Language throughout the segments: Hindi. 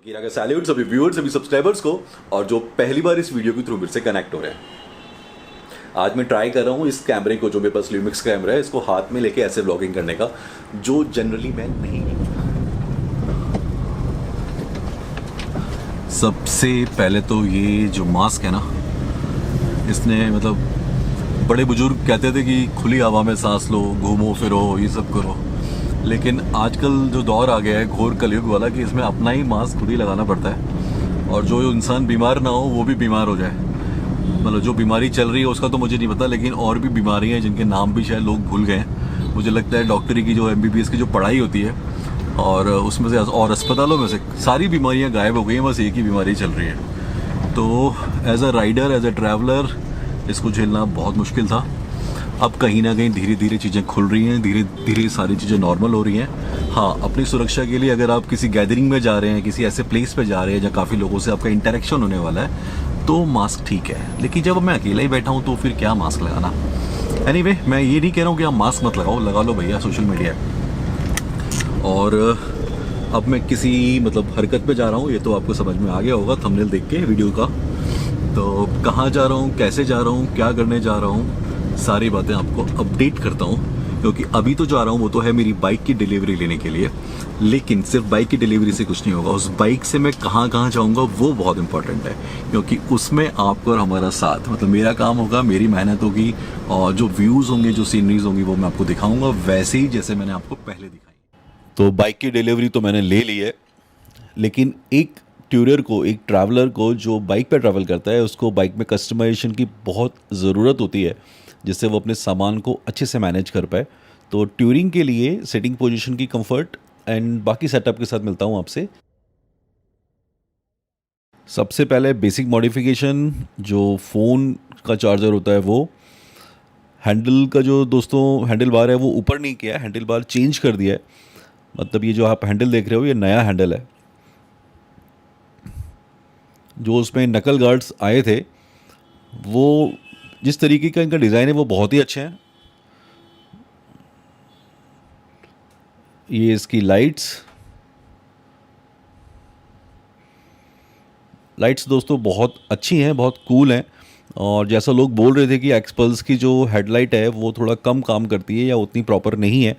कीरा का सैल्यूट सभी व्यूअर्स सभी सब्सक्राइबर्स को और जो पहली बार इस वीडियो के थ्रू मेरे से कनेक्ट हो रहे हैं। आज मैं ट्राई कर रहा हूँ इस कैमरे को, जो मेरे पास ल्यूमिक्स कैमरा है, इसको हाथ में लेके ऐसे व्लॉगिंग करने का, जो जनरली मैं नहीं करता। सबसे पहले तो ये जो मास्क है ना, इसने मतलब बड़े बुजुर्ग कहते थे कि खुली हवा में सांस लो, घूमो फिरो, ये सब करो, लेकिन आजकल जो दौर आ गया है घोर कलयुग वाला कि इसमें अपना ही मास्क खुद ही लगाना पड़ता है। और जो इंसान बीमार ना हो वो भी बीमार हो जाए, मतलब जो बीमारी चल रही है उसका तो मुझे नहीं पता, लेकिन और भी बीमारियां हैं जिनके नाम भी शायद लोग भूल गए हैं। मुझे लगता है डॉक्टरी की जो MBBS की जो पढ़ाई होती है और उसमें से और अस्पतालों में से सारी बीमारियां गायब हो गई हैं, बस एक ही बीमारी चल रही है। तो as a rider, as a traveller इसको झेलना बहुत मुश्किल था। अब कहीं ना कहीं धीरे धीरे चीज़ें खुल रही हैं, धीरे धीरे सारी चीज़ें नॉर्मल हो रही हैं। हाँ, अपनी सुरक्षा के लिए अगर आप किसी गैदरिंग में जा रहे हैं, किसी ऐसे प्लेस पे जा रहे हैं जहाँ काफ़ी लोगों से आपका इंटरेक्शन होने वाला है, तो मास्क ठीक है। लेकिन जब मैं अकेला ही बैठा हूँ तो फिर क्या मास्क लगाना। एनीवे, मैं ये नहीं कह रहा हूँ कि आप मास्क मत लगाओ, लगा लो भैया, सोशल मीडिया है। और अब मैं किसी मतलब हरकत पे जा रहा हूँ, ये तो आपको समझ में आ गया होगा थंबनेल देख के वीडियो का। तो कहाँ जा रहा हूँ, कैसे जा रहा हूँ, क्या करने जा रहा हूँ, सारी बातें आपको अपडेट करता हूँ। क्योंकि अभी तो जा रहा हूँ वो तो है मेरी बाइक की डिलीवरी लेने के लिए, लेकिन सिर्फ बाइक की डिलीवरी से कुछ नहीं होगा। उस बाइक से मैं कहाँ कहाँ जाऊँगा वो बहुत इंपॉर्टेंट है, क्योंकि उसमें आपको और हमारा साथ, मतलब मेरा काम होगा, मेरी मेहनत होगी, और जो व्यूज़ होंगे, जो सीनरीज होंगी, वो मैं आपको दिखाऊँगा वैसे ही जैसे मैंने आपको पहले दिखाई। तो बाइक की डिलीवरी तो मैंने ले ली है, लेकिन एक टूरर को, एक ट्रैवलर को जो बाइक पर ट्रैवल करता है, उसको बाइक में कस्टमाइजेशन की बहुत ज़रूरत होती है, जिससे वो अपने सामान को अच्छे से मैनेज कर पाए। तो ट्यूरिंग के लिए सिटिंग पोजीशन की कंफर्ट एंड बाकी सेटअप के साथ मिलता हूँ आपसे। सबसे पहले बेसिक मॉडिफिकेशन, जो फ़ोन का चार्जर होता है वो, हैंडल का जो दोस्तों हैंडल बार है वो ऊपर नहीं किया है, हैंडल बार चेंज कर दिया है। मतलब ये जो आप हैंडल देख रहे हो ये नया हैंडल है। जो उसमें नकल गार्ड्स आए थे, वो जिस तरीके का इनका डिज़ाइन है वो बहुत ही अच्छे हैं। ये इसकी लाइट्स दोस्तों बहुत अच्छी हैं, बहुत कूल हैं। और जैसा लोग बोल रहे थे कि एक्सपल्स की जो हेडलाइट है वो थोड़ा कम काम करती है या उतनी प्रॉपर नहीं है,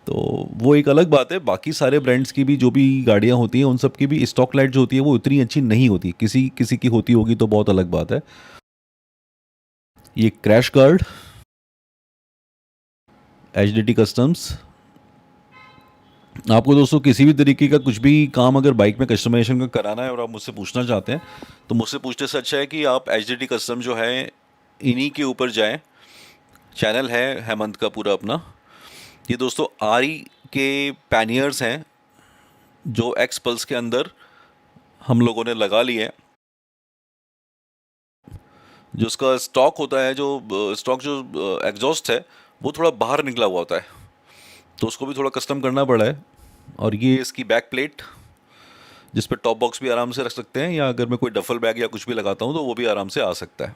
तो वो एक अलग बात है। बाकी सारे ब्रांड्स की भी जो भी गाड़ियाँ होती हैं उन सब की भी स्टॉक लाइट जो होती है वो उतनी अच्छी नहीं होती, किसी किसी की होती होगी तो बहुत अलग बात है। ये क्रैश गार्ड HDT कस्टम्स। आपको दोस्तों किसी भी तरीके का कुछ भी काम अगर बाइक में कस्टमाइजेशन का कराना है और आप मुझसे पूछना चाहते हैं, तो मुझसे पूछने से अच्छा है कि आप HDT कस्टम जो है इन्हीं के ऊपर जाएं। चैनल है हेमंत का पूरा अपना। ये दोस्तों आरी के पैनियर्स हैं जो एक्स पल्स के अंदर हम लोगों ने लगा लिए हैं। जो उसका स्टॉक होता है, जो स्टॉक जो एग्जॉस्ट है वो थोड़ा बाहर निकला हुआ होता है, तो उसको भी थोड़ा कस्टम करना पड़ा है। और ये इसकी बैक प्लेट, जिस पे टॉप बॉक्स भी आराम से रख सकते हैं, या अगर मैं कोई डफल बैग या कुछ भी लगाता हूँ तो वो भी आराम से आ सकता है।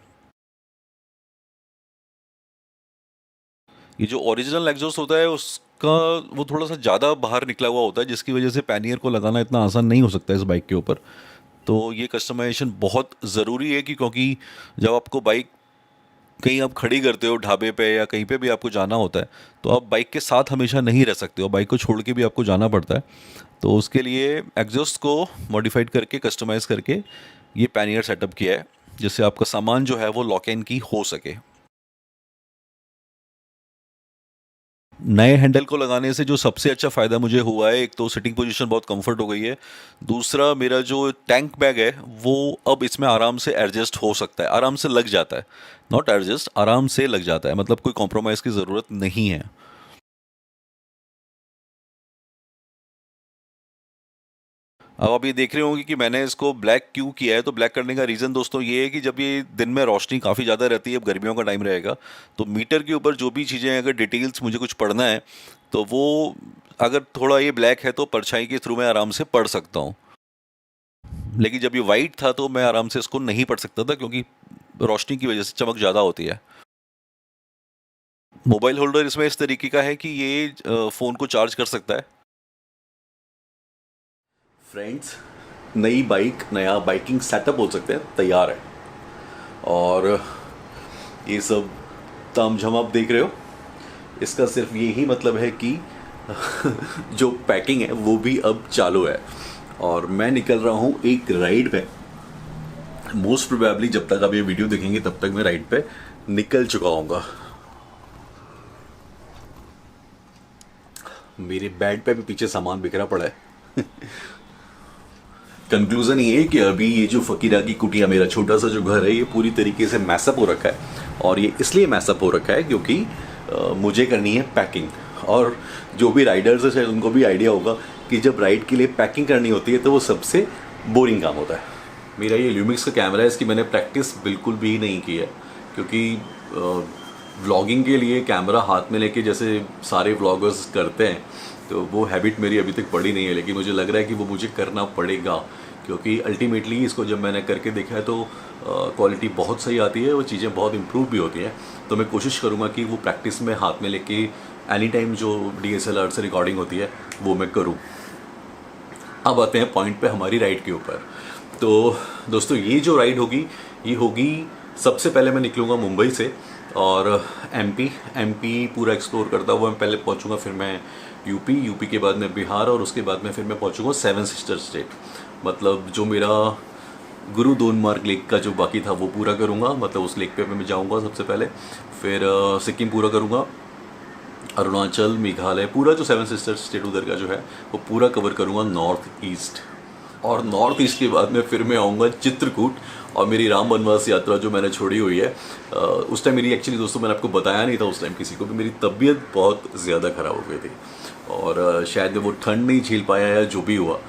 ये जो ओरिजिनल एग्जॉस्ट होता है उसका वो थोड़ा सा ज़्यादा बाहर निकला हुआ होता है, जिसकी वजह से पैनियर को लगाना इतना आसान नहीं हो सकता है इस बाइक के ऊपर। तो ये कस्टमाइजेशन बहुत ज़रूरी है क्योंकि जब आपको बाइक कहीं आप खड़ी करते हो ढाबे पे या कहीं पे भी आपको जाना होता है, तो आप बाइक के साथ हमेशा नहीं रह सकते हो, बाइक को छोड़ के भी आपको जाना पड़ता है। तो उसके लिए एग्जॉस्ट को मॉडिफाइड करके, कस्टमाइज करके ये पैनियर सेटअप किया है, जिससे आपका सामान जो है वो लॉक इन की हो सके। नए हैंडल को लगाने से जो सबसे अच्छा फ़ायदा मुझे हुआ है, एक तो सिटिंग पोजीशन बहुत कंफर्ट हो गई है। दूसरा, मेरा जो टैंक बैग है वो अब इसमें आराम से एडजस्ट हो सकता है, आराम से लग जाता है। नॉट एडजस्ट, आराम से लग जाता है, मतलब कोई कॉम्प्रोमाइज़ की ज़रूरत नहीं है। अब आप ये देख रहे होंगे कि मैंने इसको ब्लैक क्यों किया है। तो ब्लैक करने का रीज़न दोस्तों ये है कि जब ये दिन में रोशनी काफ़ी ज़्यादा रहती है, अब गर्मियों का टाइम रहेगा, तो मीटर के ऊपर जो भी चीज़ें, अगर डिटेल्स मुझे कुछ पढ़ना है, तो वो अगर थोड़ा ये ब्लैक है तो परछाई के थ्रू मैं आराम से पढ़ सकता हूँ। लेकिन जब ये वाइट था तो मैं आराम से इसको नहीं पढ़ सकता था, क्योंकि रोशनी की वजह से चमक ज़्यादा होती है। मोबाइल होल्डर इसमें इस तरीके का है कि ये फ़ोन को चार्ज कर सकता है। फ्रेंड्स, नई बाइक, नया बाइकिंग सेटअप बोल सकते हैं, तैयार है। और ये सब तामझाम आप देख रहे हो, इसका सिर्फ यही मतलब है कि जो पैकिंग है वो भी अब चालू है। और मैं निकल रहा हूँ एक राइड पे। मोस्ट प्रोबेबली जब तक आप ये वीडियो देखेंगे तब तक मैं राइड पे निकल चुका हूँगा। मेरे बेड पे भी पीछे सामान बिखरा पड़ा है। कंक्लूजन ये है कि अभी ये जो फकीरा की कुटिया, मेरा छोटा सा जो घर है, ये पूरी तरीके से मैसअप हो रखा है। और ये इसलिए मैसअप हो रखा है क्योंकि मुझे करनी है पैकिंग। और जो भी राइडर्स है शायद उनको भी आइडिया होगा कि जब राइड के लिए पैकिंग करनी होती है तो वो सबसे बोरिंग काम होता है। मेरा ये ल्यूमिक्स का कैमरा है, इसकी मैंने प्रैक्टिस बिल्कुल भी नहीं की है क्योंकि व्लॉगिंग के लिए कैमरा हाथ में लेके जैसे सारे व्लॉगर्स करते हैं तो वो हैबिट मेरी अभी तक पड़ी नहीं है। लेकिन मुझे लग रहा है कि वो मुझे करना पड़ेगा क्योंकि अल्टीमेटली इसको जब मैंने करके देखा है तो क्वालिटी बहुत सही आती है, वो चीज़ें बहुत इम्प्रूव भी होती हैं। तो मैं कोशिश करूँगा कि वो प्रैक्टिस में हाथ में लेके एनी टाइम जो DSLR से रिकॉर्डिंग होती है वो मैं करूँ। अब आते हैं पॉइंट पे हमारी राइड के ऊपर। तो दोस्तों ये जो राइड होगी ये होगी, सबसे पहले मैं निकलूँगा मुंबई से और एमपी पूरा एक्सप्लोर करता हुआ मैं पहले पहुँचूँगा, फिर मैं यूपी के बाद में बिहार और उसके बाद में फिर मैं पहुँचूँगा 7 सिस्टर स्टेट। मतलब जो मेरा गुरु दोनमार्ग लेक का जो बाकी था वो पूरा करूँगा, मतलब उस लेक पे मैं जाऊँगा सबसे पहले। फिर सिक्किम पूरा करूँगा, अरुणाचल, मेघालय, पूरा जो 7 सिस्टर स्टेट उधर का जो है वो पूरा कवर करूँगा नॉर्थ ईस्ट। और नॉर्थ ईस्ट के बाद में फिर मैं आऊँगा चित्रकूट और मेरी राम वनवास यात्रा जो मैंने छोड़ी हुई है। उस टाइम मेरी एक्चुअली दोस्तों मैंने आपको बताया नहीं था उस टाइम किसी को भी, मेरी तबीयत बहुत ज़्यादा ख़राब हो गई थी और शायद वो ठंड नहीं झेल पाया या जो भी हुआ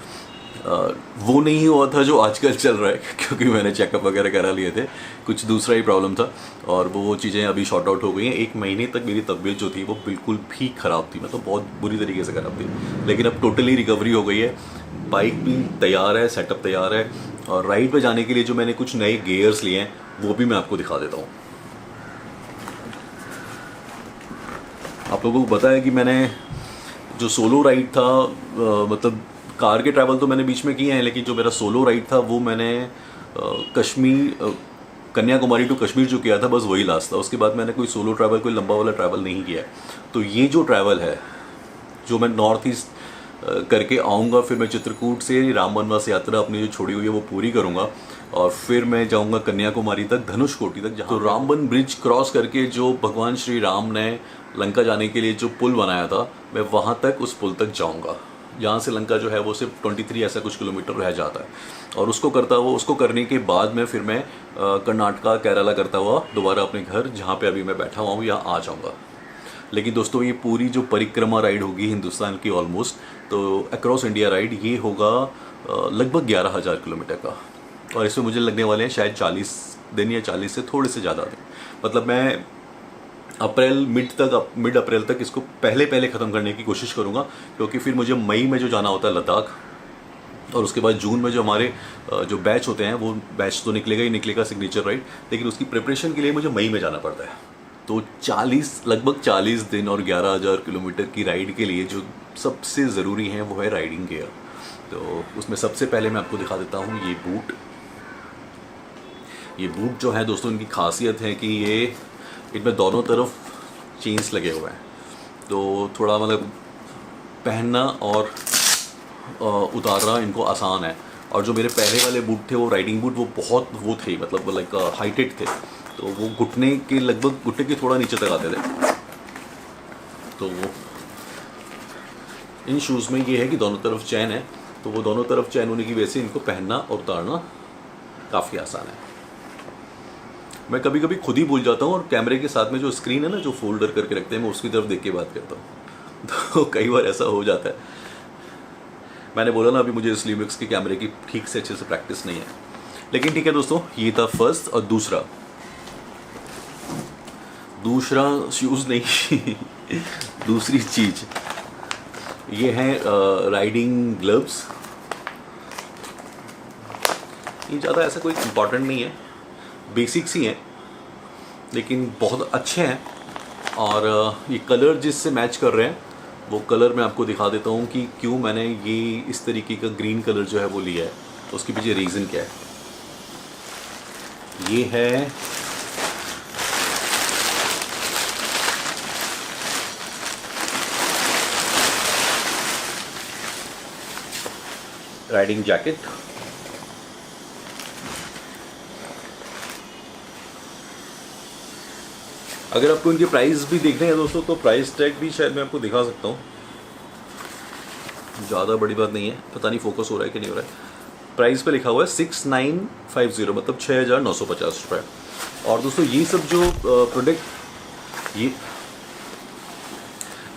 वो नहीं हुआ था जो आजकल चल रहा है क्योंकि मैंने चेकअप वगैरह करा लिए थे, कुछ दूसरा ही प्रॉब्लम था और वो चीज़ें अभी शॉर्ट आउट हो गई हैं। 1 महीने तक मेरी तबीयत जो थी वो बिल्कुल भी ख़राब थी, मतलब बहुत बुरी तरीके से ख़राब थी, लेकिन अब टोटली रिकवरी हो गई है। बाइक भी तैयार है, सेटअप तैयार है और राइड पे जाने के लिए जो मैंने कुछ नए गियर्स लिए हैं वो भी मैं आपको दिखा देता हूँ। आप लोगों को पता है कि मैंने जो सोलो राइड था, मतलब कार के ट्रैवल तो मैंने बीच में किए हैं, लेकिन जो मेरा सोलो राइड था वो मैंने कन्याकुमारी टू कश्मीर जो किया था बस वही लास्ट था। उसके बाद मैंने कोई सोलो ट्रैवल, कोई लंबा वाला ट्रैवल नहीं किया है। तो ये जो ट्रैवल है जो मैं नॉर्थ ईस्ट करके आऊँगा, फिर मैं चित्रकूट से राम वनवास यात्रा अपनी जो छोड़ी हुई है वो पूरी करूँगा और फिर मैं जाऊँगा कन्याकुमारी तक, धनुषकोटी तक, जहाँ तो रामबन ब्रिज क्रॉस करके जो भगवान श्री राम ने लंका जाने के लिए जो पुल बनाया था, मैं वहाँ तक उस पुल तक जाऊँगा। यहाँ से लंका जो है वो सिर्फ 23 ऐसा कुछ किलोमीटर रह जाता है और उसको करने के बाद में फिर मैं कर्नाटका, केरला करता हुआ दोबारा अपने घर जहाँ पे अभी मैं बैठा हुआ हूँ यहाँ आ जाऊँगा। लेकिन दोस्तों ये पूरी जो परिक्रमा राइड होगी हिंदुस्तान की ऑलमोस्ट, तो अक्रॉस इंडिया राइड, ये होगा लगभग 11,000 किलोमीटर का और इसमें मुझे लगने वाले हैं शायद 40 दिन या 40 से थोड़े से ज़्यादा दिन। मतलब मैं मिड अप्रैल तक इसको पहले ख़त्म करने की कोशिश करूँगा क्योंकि फिर मुझे मई में जो जाना होता है लद्दाख और उसके बाद जून में जो हमारे जो बैच होते हैं वो बैच तो निकलेगा सिग्नेचर राइड, लेकिन उसकी प्रिपरेशन के लिए मुझे मई में जाना पड़ता है। तो लगभग 40 दिन और 11,000 किलोमीटर की राइड के लिए जो सबसे ज़रूरी है वो है राइडिंग गियर। तो उसमें सबसे पहले मैं आपको दिखा देता हूँ ये बूट जो है दोस्तों, इनकी खासियत है कि इनमें दोनों तरफ चेन्स लगे हुए हैं, तो थोड़ा मतलब पहनना और उतारना इनको आसान है। और जो मेरे पहले वाले बूट थे वो राइडिंग बूट वो थे, मतलब लाइक हाइटेड थे, तो वो घुटने के थोड़ा नीचे तक आते थे। तो इन शूज़ में ये है कि दोनों तरफ चैन है, तो वो दोनों तरफ चैन होने की वजह से इनको पहनना और उतारना काफ़ी आसान है। मैं कभी कभी खुद ही भूल जाता हूँ और कैमरे के साथ में जो स्क्रीन है ना, जो फोल्डर करके रखते हैं, मैं उसकी तरफ देख के बात करता हूँ, तो कई बार ऐसा हो जाता है। मैंने बोला ना अभी मुझे इस ल्यूमिक्स के कैमरे की ठीक से अच्छे से प्रैक्टिस नहीं है, लेकिन ठीक है दोस्तों, ये था फर्स्ट। और दूसरा शूज़ नहीं दूसरी चीज़ ये है राइडिंग ग्लव्स। ये ज़्यादा ऐसा कोई इम्पॉर्टेंट नहीं है, बेसिक्स ही हैं, लेकिन बहुत अच्छे हैं। और ये कलर जिससे मैच कर रहे हैं वो कलर मैं आपको दिखा देता हूँ कि क्यों मैंने ये इस तरीके का ग्रीन कलर जो है वो लिया है। उसके पीछे रीज़न क्या है। ये है राइडिंग जैकेट। अगर आपको इनके प्राइस भी देखने हैं दोस्तों तो प्राइस टैग भी शायद मैं आपको दिखा सकता हूँ, ज़्यादा बड़ी बात नहीं है, पता नहीं फोकस हो रहा है कि नहीं हो रहा है। प्राइस पे लिखा हुआ है 6950, मतलब 6950 रुपये। और दोस्तों ये सब जो प्रोडक्ट, ये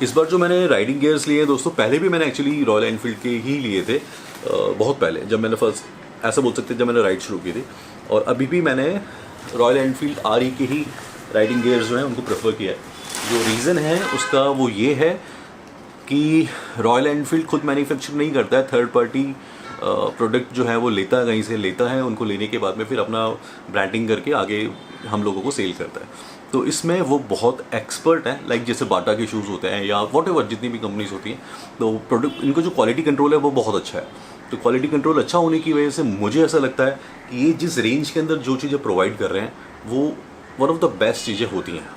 इस बार जो मैंने राइडिंग गियर्स लिए हैं दोस्तों, पहले भी मैंने एक्चुअली रॉयल एनफील्ड के ही लिए थे, बहुत पहले जब मैंने फर्स्ट, ऐसा बोल सकते हैं जब मैंने राइड शुरू की थी। और अभी भी मैंने रॉयल एनफील्ड आर के ही राइडिंग गियर्स जो हैं उनको प्रेफर किया है। जो रीज़न है उसका वो ये है कि रॉयल एनफील्ड खुद मैन्युफैक्चर नहीं करता है, थर्ड पार्टी प्रोडक्ट जो है वो लेता है, कहीं से लेता है, उनको लेने के बाद में फिर अपना ब्रांडिंग करके आगे हम लोगों को सेल करता है। तो इसमें वो बहुत एक्सपर्ट है, लाइक जैसे बाटा के शूज़ होते हैं या वॉट एवर जितनी भी कंपनीज होती हैं, तो प्रोडक्ट इनका जो क्वालिटी कंट्रोल है वो बहुत अच्छा है। तो क्वालिटी कंट्रोल अच्छा होने की वजह से मुझे ऐसा लगता है कि ये जिस रेंज के अंदर जो चीज़ें प्रोवाइड कर रहे हैं वो वन ऑफ द बेस्ट चीज़ें होती हैं।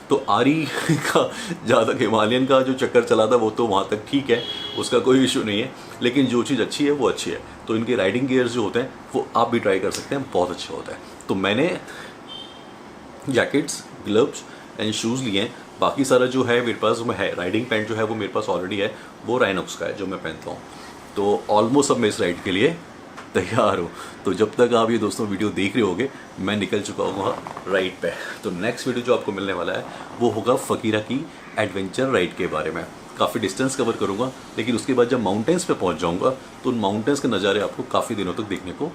तो आरी का जहाँ तक हिमालयन का जो चक्कर चला था वो तो वहाँ तक ठीक है, उसका कोई इशू नहीं है, लेकिन जो चीज़ अच्छी है वो अच्छी है। तो इनके राइडिंग गियर्स जो होते हैं वो आप भी ट्राई कर सकते हैं, बहुत अच्छा होता है। तो मैंने जैकेट्स, ग्लव्स एंड शूज़ लिए हैं। बाकी सारा जो है मेरे पास वो है, राइडिंग पैंट जो है वो मेरे पास ऑलरेडी है, वो राइनॉक्स का है जो मैं पहनता हूँ। तो ऑलमोस्ट अब मैं इस राइड के लिए तैयार हूँ। तो जब तक आप ये दोस्तों वीडियो देख रहे होगे मैं निकल चुका हूँ राइड पे। तो नेक्स्ट वीडियो जो आपको मिलने वाला है वो होगा फ़कीरा की एडवेंचर राइड के बारे में। काफ़ी डिस्टेंस कवर करूँगा, लेकिन उसके बाद जब माउंटेन्स पे पहुँच जाऊँगा तो उन माउंटेन्स के नज़ारे आपको काफ़ी दिनों तक देखने को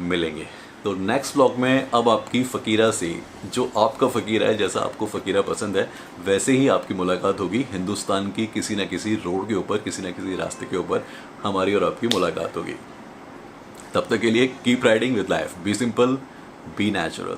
मिलेंगे। तो नेक्स्ट ब्लॉग में अब आपकी फ़कीरा से, जो आपका फ़कीरा है, जैसा आपको फ़कीरा पसंद है वैसे ही आपकी मुलाकात होगी हिंदुस्तान की किसी न किसी रोड के ऊपर, किसी न किसी रास्ते के ऊपर हमारी और आपकी मुलाकात होगी। तब तक के लिए keep riding with life, be simple, be natural.